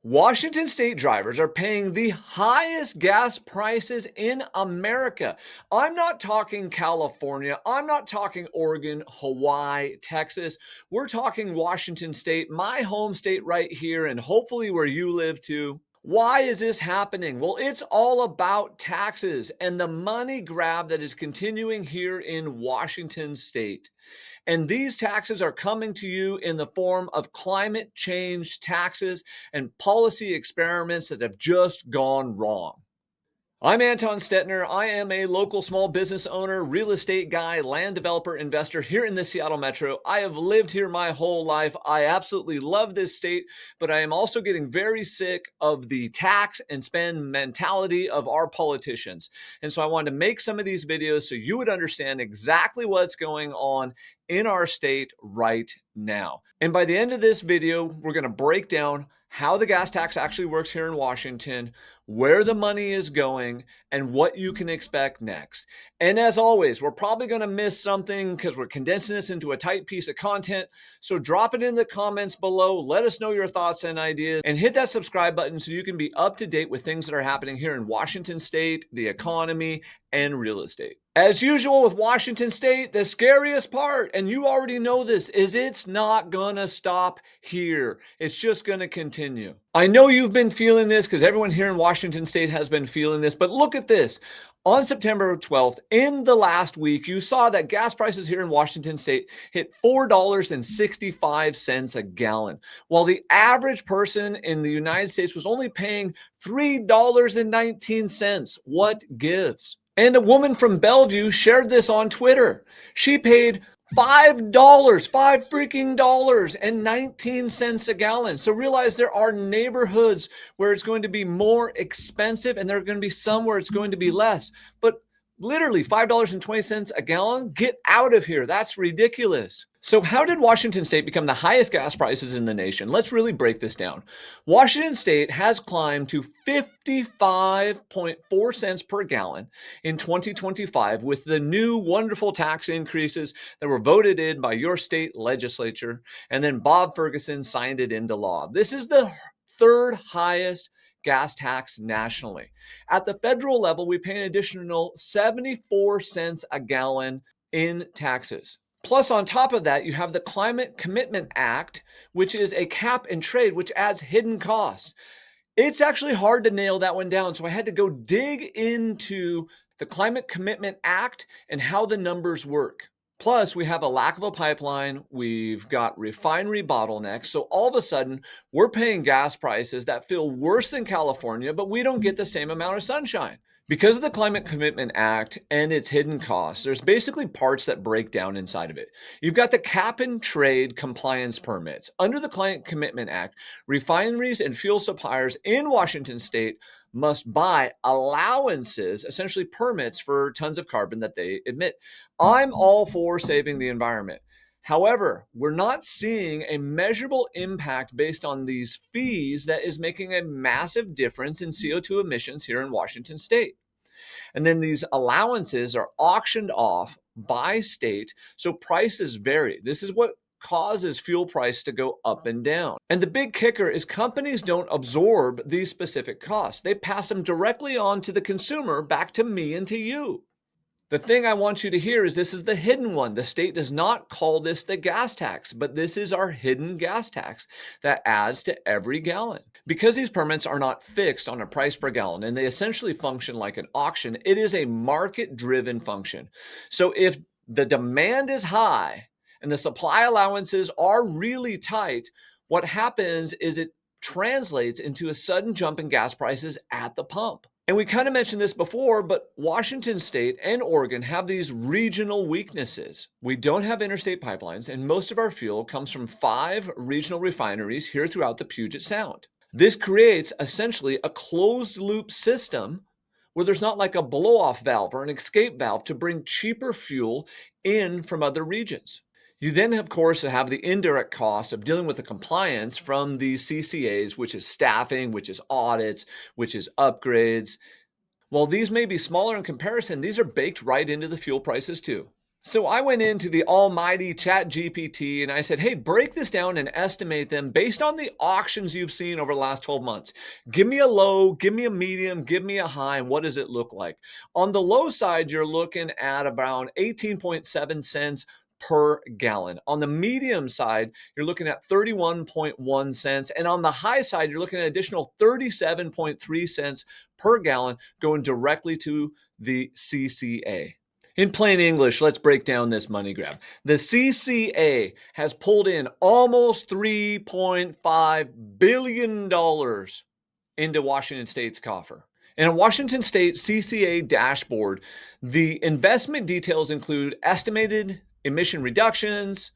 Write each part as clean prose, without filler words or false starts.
Washington state drivers are paying the highest gas prices in America. I'm not talking California. I'm not talking Oregon, Hawaii, Texas. We're talking Washington state, my home state right here, and hopefully where you live too. Why is this happening? Well, it's all about taxes and the money grab that is continuing here in Washington state. And these taxes are coming to you in the form of climate change taxes and policy experiments that have just gone wrong. I'm Anton Stetner. I am a local small business owner, real estate guy, land developer, investor here in the Seattle Metro. I have lived here my whole life. I absolutely love this state, but I am also getting very sick of the tax and spend mentality of our politicians. And so I wanted to make some of these videos so you would understand exactly what's going on in our state right now. And by the end of this video, we're going to break down how the gas tax actually works here in Washington, where the money is going, and what you can expect next. And as always, we're probably going to miss something because we're condensing this into a tight piece of content. So drop it in the comments below. Let us know your thoughts and ideas, and hit that subscribe button so you can be up to date with things that are happening here in Washington state, the economy, and real estate. As usual with Washington state, the scariest part, and you already know this, is it's not gonna stop here. It's just gonna continue. I know you've been feeling this because everyone here in Washington state has been feeling this, but look at this. On September 12th, in the last week, you saw that gas prices here in Washington state hit $4.65 a gallon, while the average person in the United States was only paying $3.19. What gives? And a woman from Bellevue shared this on Twitter. She paid $5, and 19 cents a gallon. So realize there are neighborhoods where it's going to be more expensive and there are going to be some where it's going to be less. But literally $5.20 a gallon, get out of here. That's ridiculous. So how did Washington state become the highest gas prices in the nation? Let's really break this down. Washington state has climbed to 55.4 cents per gallon in 2025 with the new wonderful tax increases that were voted in by your state legislature, and then Bob Ferguson signed it into law. This is the third highest gas tax nationally. At the federal level, we pay an additional 74 cents a gallon in taxes. Plus, on top of that, you have the Climate Commitment Act, which is a cap and trade, which adds hidden costs. It's actually hard to nail that one down, so I had to go dig into the Climate Commitment Act and how the numbers work. Plus, we have a lack of a pipeline. We've got refinery bottlenecks. So all of a sudden, we're paying gas prices that feel worse than California, but we don't get the same amount of sunshine. Because of the Climate Commitment Act and its hidden costs, there's basically parts that break down inside of it. You've got the cap and trade compliance permits. Under the Climate Commitment Act, refineries and fuel suppliers in Washington state must buy allowances, essentially permits for tons of carbon that they emit. I'm all for saving the environment. However, we're not seeing a measurable impact based on these fees that is making a massive difference in CO2 emissions here in Washington state. And then these allowances are auctioned off by state, so prices vary. This is what causes fuel price to go up and down. And the big kicker is companies don't absorb these specific costs. They pass them directly on to the consumer, back to me and to you. The thing I want you to hear is this is the hidden one. The state does not call this the gas tax, but this is our hidden gas tax that adds to every gallon. Because these permits are not fixed on a price per gallon and they essentially function like an auction, it is a market-driven function. So if the demand is high and the supply allowances are really tight, what happens is it translates into a sudden jump in gas prices at the pump. And we kind of mentioned this before, but Washington state and Oregon have these regional weaknesses. We don't have interstate pipelines, and most of our fuel comes from 5 regional refineries here throughout the Puget Sound. This creates essentially a closed loop system where there's not like a blow-off valve or an escape valve to bring cheaper fuel in from other regions. You then, of course, have the indirect costs of dealing with the compliance from these CCAs, which is staffing, which is audits, which is upgrades. While these may be smaller in comparison, these are baked right into the fuel prices too. So I went into the almighty Chat GPT and I said, hey, break this down and estimate them based on the auctions you've seen over the last 12 months. Give me a low, give me a medium, give me a high, and what does it look like? On the low side, you're looking at around 18.7 cents per gallon. On the medium side, you're looking at 31.1 cents. And on the high side, you're looking at additional 37.3 cents per gallon going directly to the CCA. In plain English, let's break down this money grab. The CCA has pulled in almost $3.5 billion into Washington State's coffer. In a Washington State CCA dashboard, the investment details include estimated emission reductions,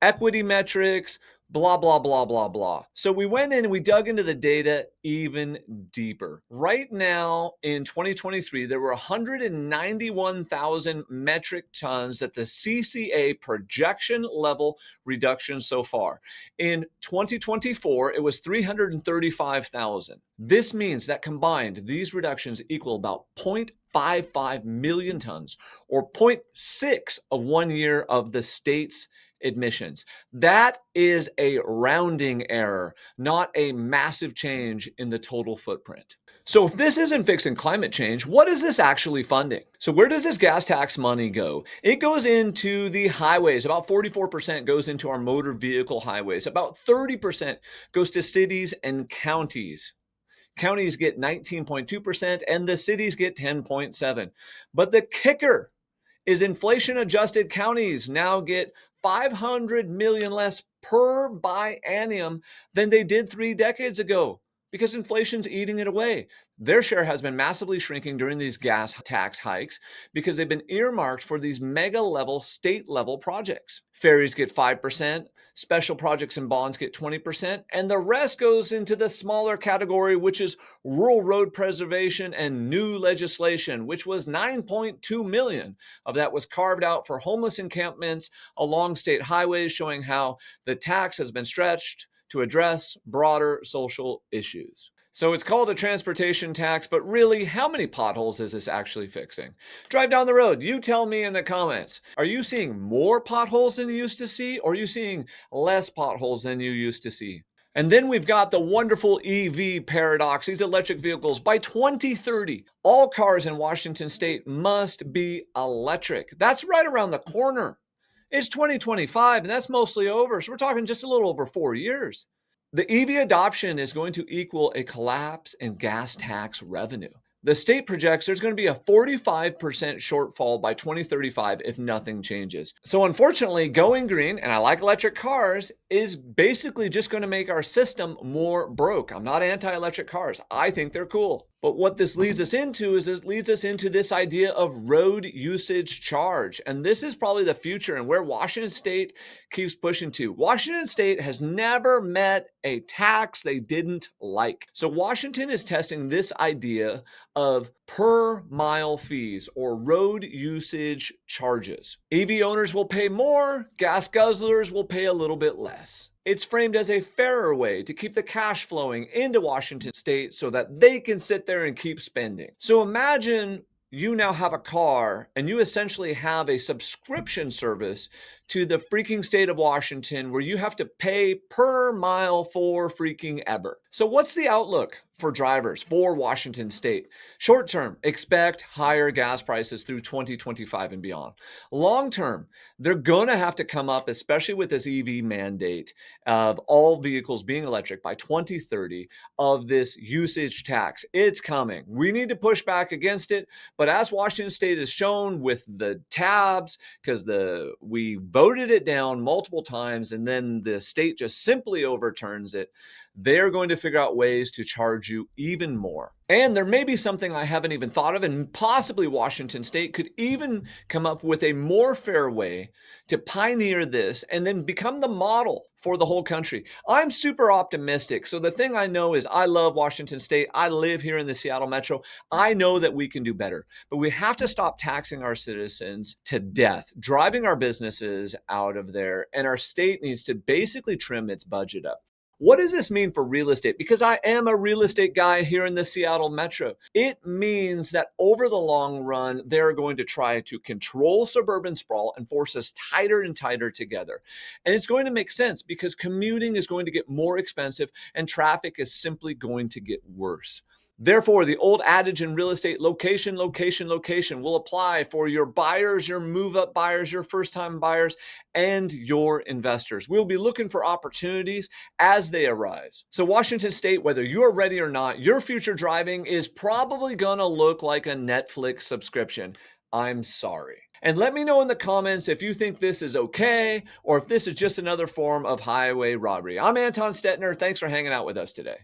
equity metrics, blah, blah, blah, blah, blah. So we went in and we dug into the data even deeper. Right now in 2023, there were 191,000 metric tons at the CCA projection level reduction so far. In 2024, it was 335,000. This means that combined, these reductions equal about 0.55 million tons or 0.6 of 1 year of the state's emissions. That is a rounding error, not a massive change in the total footprint. So if this isn't fixing climate change, what is this actually funding? So where does this gas tax money go? It goes into the highways. About 44% goes into our motor vehicle highways. About 30% goes to cities and counties. Counties get 19.2% and the cities get 10.7%. But the kicker is inflation adjusted counties now get 500 million less per biennium than they did 3 decades ago because inflation's eating it away. Their share has been massively shrinking during these gas tax hikes because they've been earmarked for these mega level, state level projects. Ferries get 5%, special projects and bonds get 20%, and the rest goes into the smaller category, which is rural road preservation and new legislation, which was 9.2 million of that was carved out for homeless encampments along state highways, showing how the tax has been stretched to address broader social issues. So it's called a transportation tax, but really, how many potholes is this actually fixing? Drive down the road. You tell me in the comments. Are you seeing more potholes than you used to see, or are you seeing less potholes than you used to see? And then we've got the wonderful EV paradox, these electric vehicles. By 2030, all cars in Washington state must be electric. That's right around the corner. It's 2025, and that's mostly over. So we're talking just a little over 4 years. The EV adoption is going to equal a collapse in gas tax revenue. The state projects there's going to be a 45% shortfall by 2035 if nothing changes. So unfortunately, going green, and I like electric cars, is basically just going to make our system more broke. I'm not anti-electric cars. I think they're cool. But what this leads us into is it leads us into this idea of road usage charge. And this is probably the future and where Washington State keeps pushing to. Washington State has never met a tax they didn't like. So Washington is testing this idea of per mile fees or road usage charges. EV owners will pay more, gas guzzlers will pay a little bit less. It's framed as a fairer way to keep the cash flowing into Washington State so that they can sit there and keep spending. So imagine you now have a car and you essentially have a subscription service to the freaking state of Washington where you have to pay per mile for freaking ever. So what's the outlook for drivers for Washington State? Short term, expect higher gas prices through 2025 and beyond. Long term, they're going to have to come up, especially with this EV mandate of all vehicles being electric by 2030, of this usage tax. It's coming. We need to push back against it. But as Washington State has shown with the tabs, because we voted it down multiple times and then the state just simply overturns it, they're going to figure out ways to charge you even more. And there may be something I haven't even thought of, and possibly Washington State could even come up with a more fair way to pioneer this and then become the model for the whole country. I'm super optimistic. So the thing I know is I love Washington State. I live here in the Seattle Metro. I know that we can do better, but we have to stop taxing our citizens to death, driving our businesses out of there, and our state needs to basically trim its budget up. What does this mean for real estate? Because I am a real estate guy here in the Seattle metro. It means that over the long run, they're going to try to control suburban sprawl and force us tighter and tighter together. And it's going to make sense because commuting is going to get more expensive and traffic is simply going to get worse. Therefore, the old adage in real estate, location, location, location, will apply for your buyers, your move up buyers, your first time buyers, and your investors. We'll be looking for opportunities as they arise. So, Washington State, whether you're ready or not, your future driving is probably going to look like a Netflix subscription. I'm sorry. And let me know in the comments if you think this is okay or if this is just another form of highway robbery. I'm Anton Stetner. Thanks for hanging out with us today.